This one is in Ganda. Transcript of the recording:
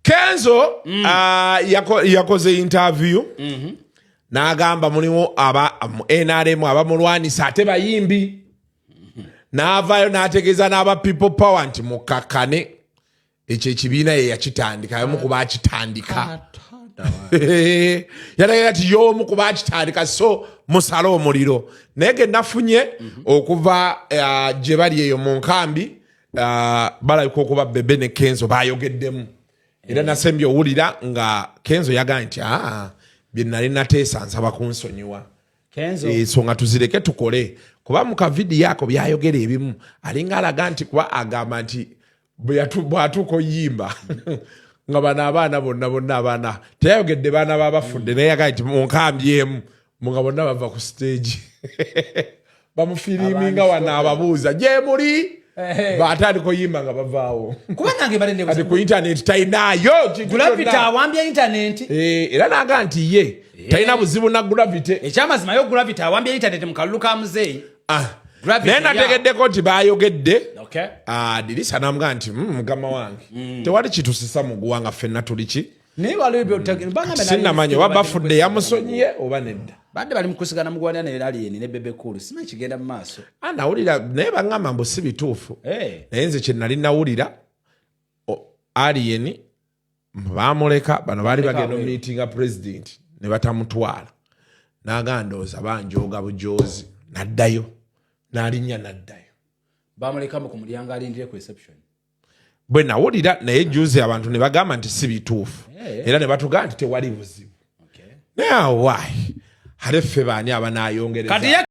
Kenzo yakoze interview n'agamba mulimu NRM abamulwanisa ate bayimbi n'avaayo n'ategeeza n'aba people power nti mukakkane ekyo ekibiina ye yakitandika yomu kuba akitandika yalagira ati y'omu kuba akitandika so musale omuliro naye ge nafunye okuva gye bali eyo mu nkambi balabika okuba Bebe ne Kenzo bayogeddemu era nasembye owulira nga Kenzo yagamba nti bye nali nateesa nsaba kunsonyiwa so nga tuzireke tukole kuba mu kavidiyo ako byayogera ebimu alinga alaga nti kuba agamba nti bwatuuka oyimba nga bano abaana bonna abaana teyayogedde baana babafudde naye yagamba nti mu nkambi emu nga bonna bava ku stage bamufiriminga wana ababuuza gye muli batandika oyimba nga bavaawo ati ku intaneti talinayo Gravity awambya intaneti era naga nti ye talina buzibu na Gravity ekyamazima yo Gravity awambya intaneti mu kalulu ka muzeeyi naye nategeddeko nti bayogedde dirisa namuga nti mugama wange tewali kitusisa muguwanga ffenna tuli ki sinamanya oba bafudde yamusonyiye oba nedda badde bali mukusigana mugwanira ne Alien ne Bebe Cool simanyi kigenda mu maaso nawulira naye baŋŋamba mbu si bituufu naye nze kye nali nawulira Alien bamuleka bano baali bagenda omumiitinga president ne batamutwala n'agandooza banjooga bujoozi naddayo n'alinnya naddayo bamuleka mu kumulyango alindire ku reception bwe nawulira naye juzi abantu ne bagamba nti si bituufu era ne batugamba nti tewali buzibu naye awaayi ate ffe baani abanayongereza